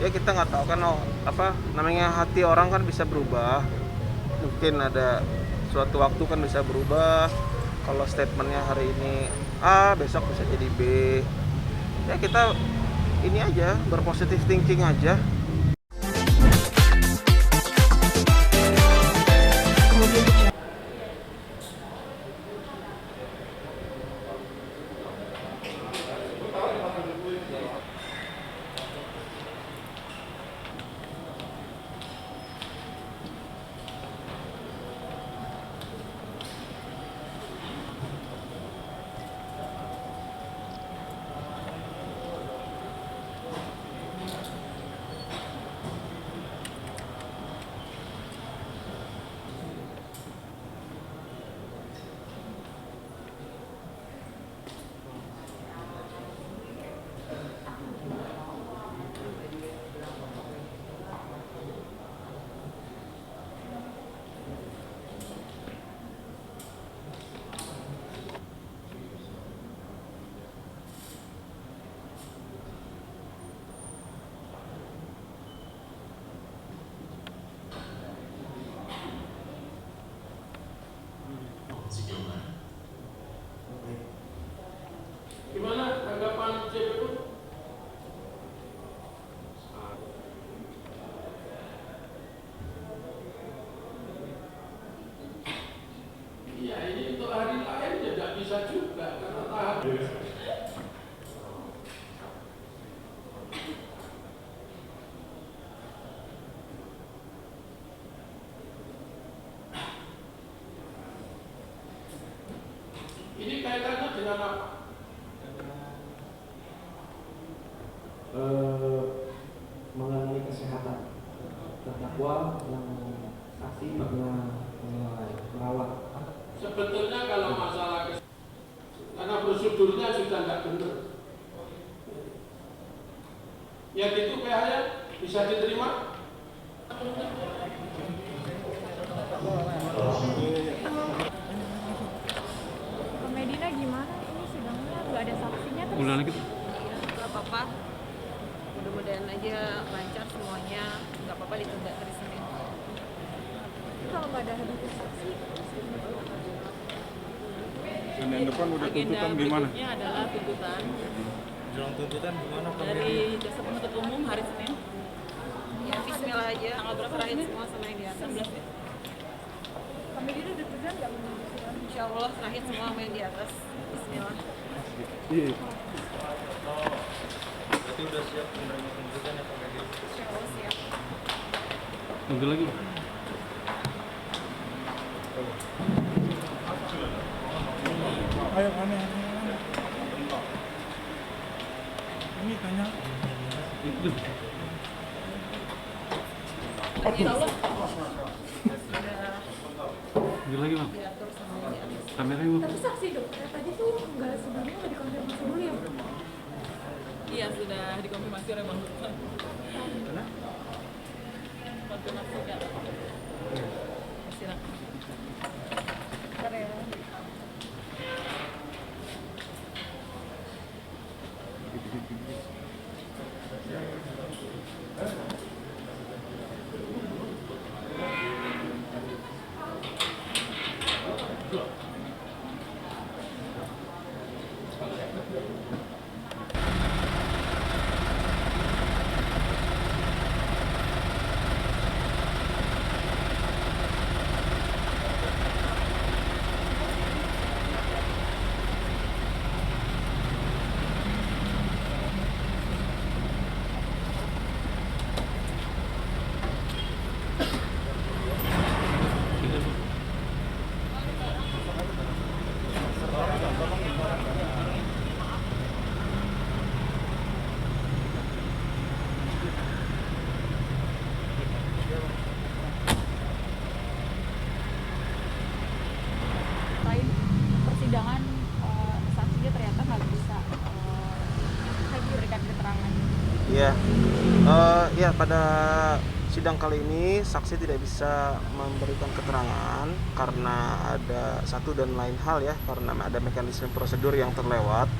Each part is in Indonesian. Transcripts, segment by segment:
Ya kita nggak tahu kan, apa namanya, hati orang kan bisa berubah. Mungkin ada suatu waktu kan bisa berubah. Kalau statementnya hari ini A, besok bisa jadi B. Ya kita ini aja, berpositif thinking aja. Gimana tanggapan CPU? Iya, ini untuk hari lain tidak bisa juga karena tahap. Ini kaitannya dengan apa? Mengenai kesehatan terdakwa yang saksi pernah merawat. Sebetulnya kalau masalah karena prosedurnya sudah nggak benar. Yang itu PH-nya bisa diterima? Medina gimana? Ini sidangnya nggak ada saksinya terus. Ulang lagi. Nggak apa-apa, mudah-mudahan aja lancar semuanya, nggak apa-apa ditunda hari Senin. Kalau nggak ada hadir saksi, Senin depan udah Agenda tuntutan gimana? berikutnya adalah tuntutan Jelang tuntutan gimana dari jaksa penuntut umum hari Senin. Ya bismillah aja, tanggal berapa serahin semua sama yang di atas 16 ya. Medina deg-degan nggak menunggu sidang? Insya Allah serahin semua sama yang di atas. Bismillah. Iya. Berarti udah siap menerima tuntutan ya Pak Gadi? Insya Allah siap. Tunggu lagi. Ayo aneh. Ini tanya. Itu. Insya Allah Tunggu lagi bang. diatur sama yang di atas. Kameranya bang. Tapi saksi dok, tadi tuh nggak sebelumnya nggak dikonfirmasi dulu ya? Iya sudah dikonfirmasi oleh Bang Lukman. Konfirmasi kan. Silakan. Bentar ya. Lain persidangan saksinya ternyata nggak bisa memberikan keterangan. Iya. Ya pada sidang kali ini saksi tidak bisa memberikan keterangan karena ada satu dan lain hal ya, karena ada mekanisme prosedur yang terlewat.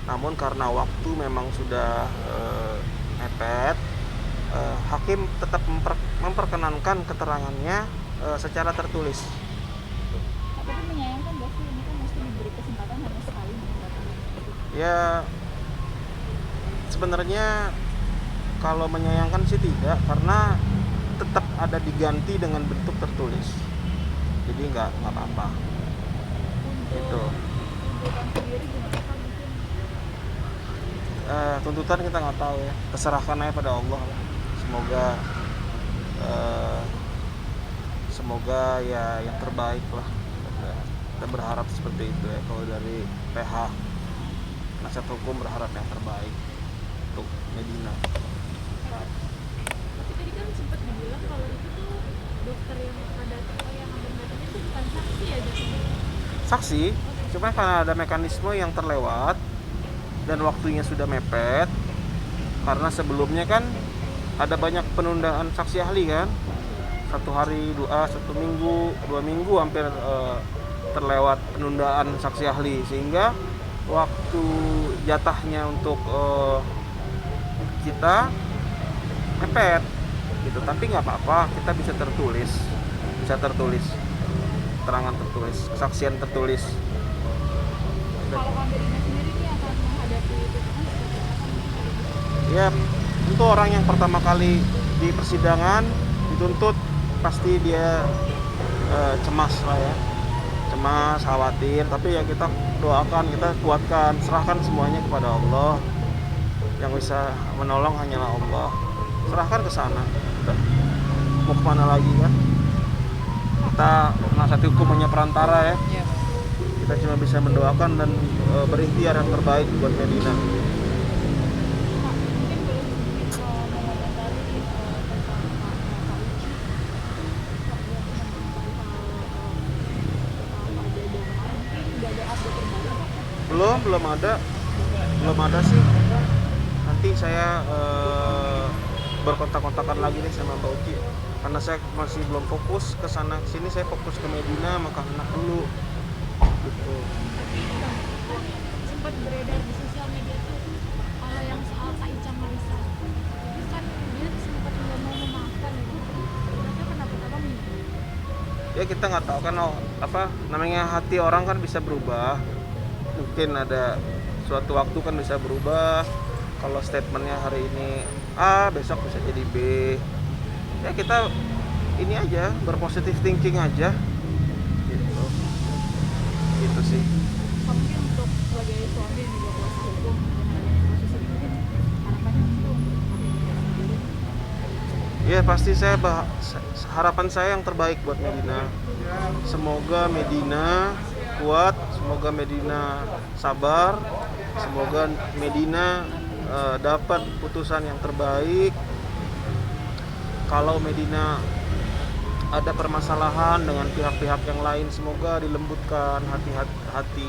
Namun karena waktu memang sudah mepet, hakim tetap memperkenankan keterangannya secara tertulis. Tapi menyayangkan nggak sih, ini kan mesti diberi kesempatan hanya sekali mendengarkan. Ya sebenarnya kalau menyayangkan sih tidak, karena tetap ada diganti dengan bentuk tertulis, jadi nggak apa-apa gitu. Tuntutan sendiri gimana Pak mungkin? Tuntutan kita nggak tahu ya, terserahkan aja pada Allah lah. Semoga ya yang terbaik lah, kita berharap seperti itu ya. Kalau dari PH penasihat hukum berharap yang terbaik untuk Medina. Tapi tadi kan sempat dibilang kalau itu tuh dokter yang ada yang datang itu bukan saksi ya jadinya. Saksi, cuma karena ada mekanisme yang terlewat dan waktunya sudah mepet, karena sebelumnya kan ada banyak penundaan saksi ahli kan, 1 hari, 1 minggu, 2 minggu hampir terlewat penundaan saksi ahli, sehingga waktu jatahnya untuk kita mepet gitu. Tapi nggak apa-apa, kita bisa tertulis keterangan tertulis, kesaksian tertulis. Kalau Medina sendiri ini akan menghadapi itu kan seperti apa? Ya, itu orang yang pertama kali di persidangan dituntut, pasti dia cemas lah ya, cemas, khawatir. Tapi ya kita doakan, kita kuatkan, serahkan semuanya kepada Allah. Yang bisa menolong hanyalah Allah. Serahkan ke sana. Mau kemana lagi kan? Kita penasihat hukum hanya perantara ya. Kita cuma bisa mendoakan dan berikhtiar yang terbaik buat Medina. Pak, mungkin boleh sedikit mengomentari tentang Pak Uci. Pak yang Pak Dede kemarin mungkin udah ada update terbaru Pak? Belum ada sih. Nanti saya berkontak-kontakan lagi nih sama Mbak Uci, karena saya masih belum fokus ke sana sini. Saya fokus ke Medina, maka anak dulu gitu. Sempat beredar di sosial media tuh kalau yang soal Kak Ica Marissa, itu kan dia sempat nggak mau memaafkan gitu. Sebenarnya pendapat abang gimana? Ya kita nggak tahu kan, namanya hati orang kan bisa berubah. Mungkin ada suatu waktu kan bisa berubah. Kalau statementnya hari ini A, besok bisa jadi B. Ya kita ini aja, berpositif thinking aja gitu. Gitu sih. Mungkin untuk sebagai suami dan juga kuasa hukum menjalani proses ini mungkin harapannya itu sendiri. Ya pasti harapan saya yang terbaik buat Medina. Semoga Medina kuat, semoga Medina sabar, semoga Medina dapat putusan yang terbaik. Kalau Medina ada permasalahan dengan pihak-pihak yang lain, semoga dilembutkan hati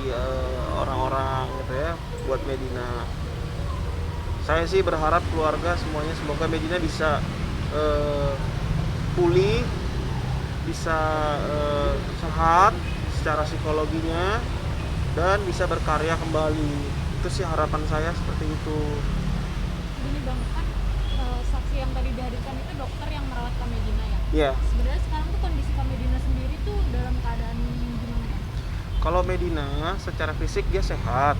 orang-orang gitu ya buat Medina. Saya sih berharap keluarga semuanya, semoga Medina bisa pulih, bisa sehat secara psikologinya, dan bisa berkarya kembali. Itu sih harapan saya, seperti itu. Gini bang, kan saksi yang tadi dihadirkan itu dokter yang merawat Kak Medina ya? Iya. Sebenarnya sekarang tuh kondisi Kak Medina sendiri tuh dalam keadaan gimana bang? Kalau Medina secara fisik dia sehat,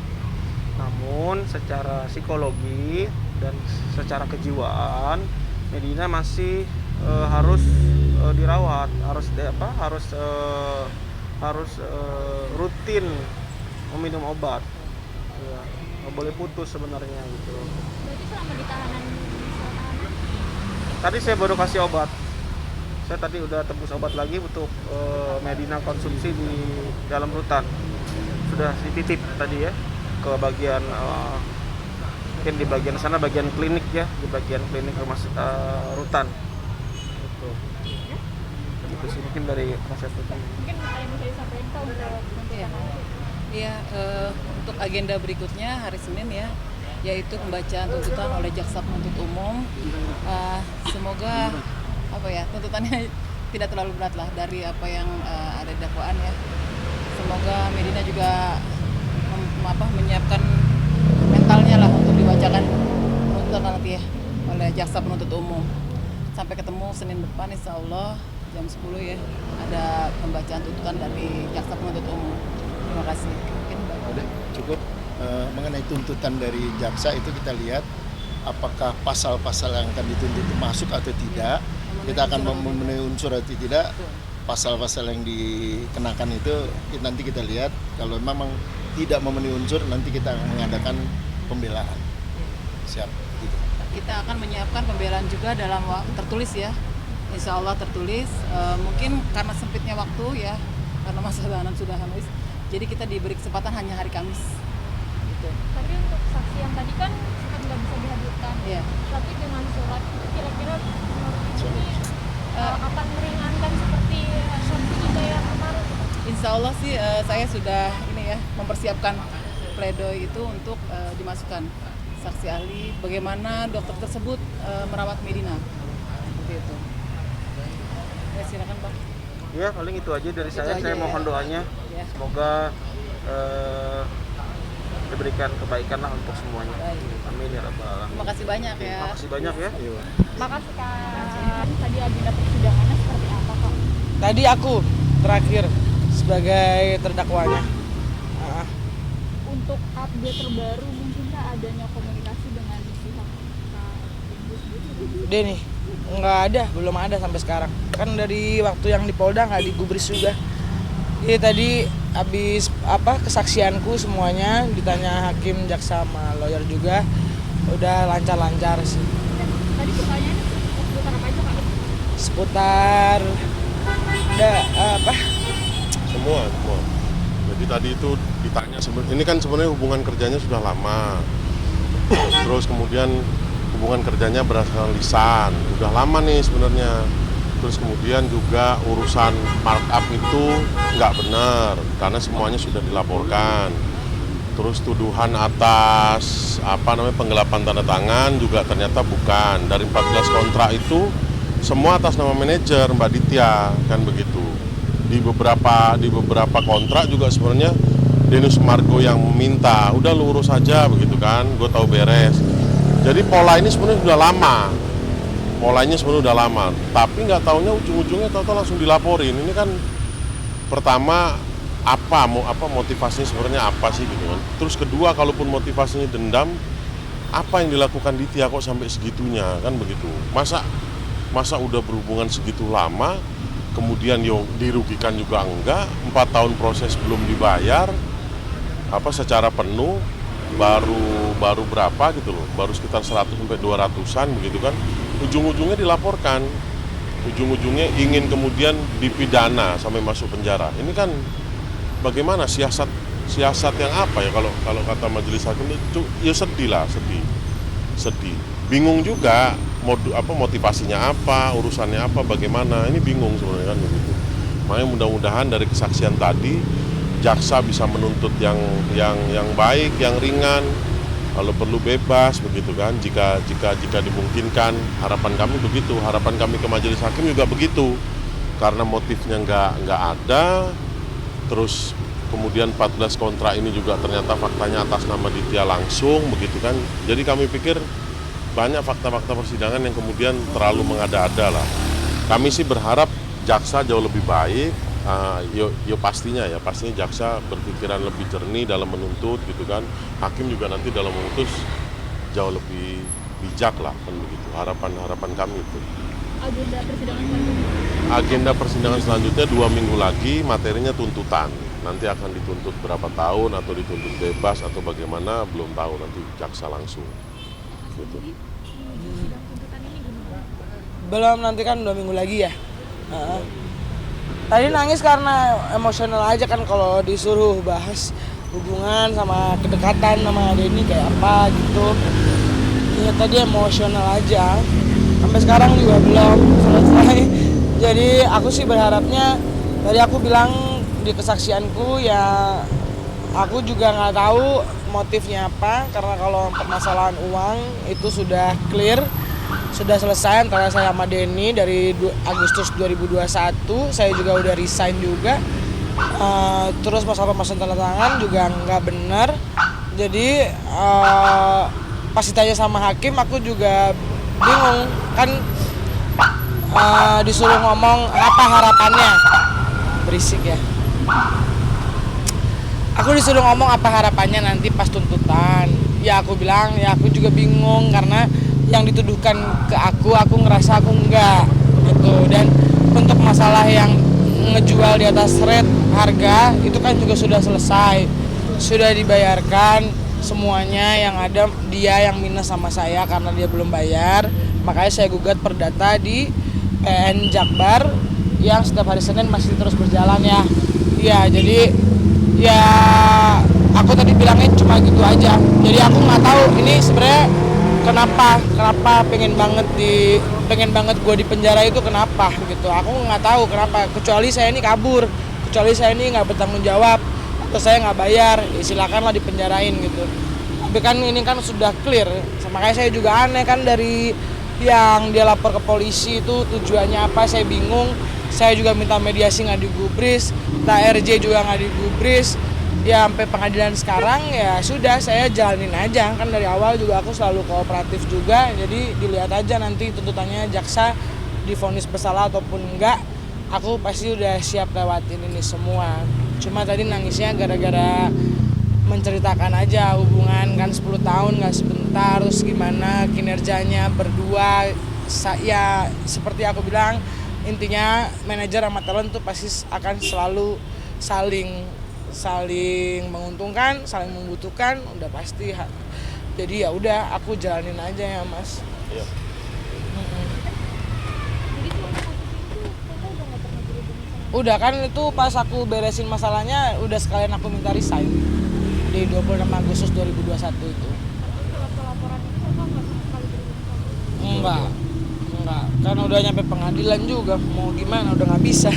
namun secara psikologi dan secara kejiwaan Medina masih harus dirawat, harus rutin meminum obat. Ya, nggak boleh putus sebenarnya gitu. Berarti selama di tahanan Tadi saya baru kasih obat. Saya tadi udah tebus obat lagi untuk Medina konsumsi di dalam rutan. Sudah dititip tadi ya ke bagian mungkin di bagian sana, bagian klinik ya, di bagian klinik rumah rutan. Gitu. Itu sih mungkin dari penasihat hukum. mungkin ada yang bisa disampaikan Kak untuk tuntutan nanti? Iya, untuk agenda berikutnya hari Senin ya, yaitu pembacaan tuntutan oleh jaksa penuntut umum. Semoga tuntutannya tidak terlalu berat lah dari apa yang ada di dakwaan ya. Semoga Medina juga menyiapkan jaksa penuntut umum. Sampai ketemu Senin depan insya Allah jam 10 ya, ada pembacaan tuntutan dari jaksa penuntut umum. Terima kasih. Mungkin Udah cukup. Mengenai tuntutan dari jaksa itu kita lihat apakah pasal-pasal yang akan dituntut masuk atau tidak. Kita akan memenuhi unsur atau tidak. Pasal-pasal yang dikenakan itu nanti kita lihat. Kalau memang tidak memenuhi unsur, nanti kita akan mengadakan pembelaan. Siap. Gitu. Kita akan menyiapkan pembelaan juga dalam tertulis ya. Insya Allah tertulis. Mungkin karena sempitnya waktu ya, karena masa tahanan sudah habis. Jadi kita diberi kesempatan hanya hari Kamis. Gitu. Tapi untuk saksi yang tadi kan sempat nggak bisa dihadirkan. Iya. Tapi dengan surat itu kira-kira menurut ini akan meringankan seperti sanksi kita yang kemarin. Insya Allah sih saya sudah ini ya mempersiapkan pledoi itu untuk dimasukkan saksi ahli bagaimana dokter tersebut merawat Medina. Seperti itu. Ya, silakan Bang. Ya paling itu aja dari Itu saya. aja Saya ya. mohon doanya. Ya. Semoga diberikan kebaikan lah untuk semuanya. Baik. Amin ya rabbal alamin. Terima kasih banyak ya. Terima kasih banyak ya. Makasih Kak. Tadi agenda persidangannya seperti apa Kak? Tadi aku terakhir sebagai terdakwanya. Untuk update terbaru mungkinkah adanya komunikasi dengan pihak Kak Imbus gitu? Denny, nggak ada, belum ada sampai sekarang. Kan dari waktu yang di Polda nggak digubris juga. Jadi tadi habis kesaksianku semuanya ditanya hakim, jaksa, sama lawyer juga udah lancar-lancar sih. Dan tadi pertanyaannya seputar apa aja Kak? Seputar Semua. Jadi tadi itu ditanya, ini kan sebenarnya hubungan kerjanya sudah lama. Terus kemudian hubungan kerjanya berdasarkan lisan, udah lama nih sebenarnya. Terus kemudian juga urusan markup itu nggak benar karena semuanya sudah dilaporkan. Terus tuduhan atas penggelapan tanda tangan juga ternyata bukan. Dari 14 kontrak itu semua atas nama manajer Mbak Ditya, kan begitu. Di beberapa kontrak juga sebenarnya Denny Sumargo yang meminta, udah lu urus aja begitu kan, gue tahu beres. Jadi pola ini sebenarnya sudah lama. Polanya sebenarnya udah lama, tapi nggak taunya ujung-ujungnya tahu-tahu langsung dilaporin. Ini kan pertama motivasinya sebenarnya apa sih gitu kan. Terus kedua, kalaupun motivasinya dendam, apa yang dilakukan Ditya kok sampai segitunya, kan begitu. Masa udah berhubungan segitu lama, kemudian dirugikan juga enggak, 4 tahun proses belum dibayar secara penuh, baru berapa gitu loh, baru sekitar 100-200an begitu kan. Ujung-ujungnya dilaporkan, ujung-ujungnya ingin kemudian dipidana sampai masuk penjara. Ini kan bagaimana siasat yang apa ya, kalau kata majelis hakim itu ya sedih. Bingung juga motivasinya apa, urusannya apa, bagaimana. Ini bingung sebenarnya kan begitu. Makanya mudah-mudahan dari kesaksian tadi jaksa bisa menuntut yang baik, yang ringan. Kalau perlu bebas begitu kan, jika dimungkinkan. Harapan kami begitu, harapan kami ke majelis hakim juga begitu, karena motifnya nggak ada. Terus kemudian 14 kontrak ini juga ternyata faktanya atas nama Ditya langsung begitu kan. Jadi kami pikir banyak fakta-fakta persidangan yang kemudian terlalu mengada-ada lah. Kami sih berharap jaksa jauh lebih baik. Pastinya jaksa berpikiran lebih jernih dalam menuntut gitu kan. Hakim juga nanti dalam memutus jauh lebih bijak lah, kan begitu. Harapan kami itu. Agenda persidangan selanjutnya 2 minggu lagi, materinya tuntutan. Nanti akan dituntut berapa tahun atau dituntut bebas atau bagaimana belum tahu, nanti jaksa langsung. Gitu. Belum, nanti kan 2 minggu lagi ya. Tadi nangis karena emosional aja kan kalau disuruh bahas hubungan sama kedekatan sama Denny kayak apa gitu. Ya tadi emosional aja. Sampai sekarang juga belum selesai. Jadi aku sih berharapnya, tadi aku bilang di kesaksianku ya, aku juga nggak tahu motifnya apa, karena kalau permasalahan uang itu sudah clear. Sudah selesai antara saya sama Denny dari Agustus 2021. Saya juga udah resign juga. Terus masalah pemasangan tanda tangan juga nggak benar. Jadi pas ditanya sama hakim, aku juga bingung kan, disuruh ngomong apa harapannya, berisik ya. Aku disuruh ngomong apa harapannya nanti pas tuntutan. Ya aku bilang ya aku juga bingung karena yang dituduhkan ke aku ngerasa aku enggak gitu. Dan untuk masalah yang ngejual di atas rate harga itu kan juga sudah selesai, sudah dibayarkan semuanya. Yang ada dia yang minus sama saya karena dia belum bayar, makanya saya gugat perdata di PN Jakbar yang setiap hari Senin masih terus berjalan ya. Ya jadi ya aku tadi bilangnya cuma gitu aja. Jadi aku nggak tahu ini sebenarnya kenapa pengen banget gue di penjara itu kenapa gitu. Aku nggak tahu kenapa, kecuali saya ini kabur, kecuali saya ini nggak bertanggung jawab atau saya nggak bayar, ya silakanlah dipenjarain gitu. Tapi kan ini kan sudah clear, makanya saya juga aneh kan dari yang dia lapor ke polisi itu tujuannya apa, saya bingung. Saya juga minta mediasi nggak digubris, minta RJ juga nggak digubris, ya sampai pengadilan sekarang ya sudah saya jalanin aja. Kan dari awal juga aku selalu kooperatif juga, jadi dilihat aja nanti tuntutannya jaksa divonis bersalah ataupun enggak, aku pasti udah siap lewatin ini semua. Cuma tadi nangisnya gara-gara menceritakan aja hubungan kan 10 tahun nggak sebentar, terus gimana kinerjanya berdua. Ya seperti aku bilang, intinya manajer sama talent tuh pasti akan selalu saling menguntungkan, saling membutuhkan, udah pasti. Jadi ya udah aku jalanin aja ya Mas. Iya. Udah kan itu pas aku beresin masalahnya udah sekalian aku minta resign di 26 Agustus 2021 itu. Enggak, kan udah nyampe pengadilan juga, mau gimana udah nggak bisa.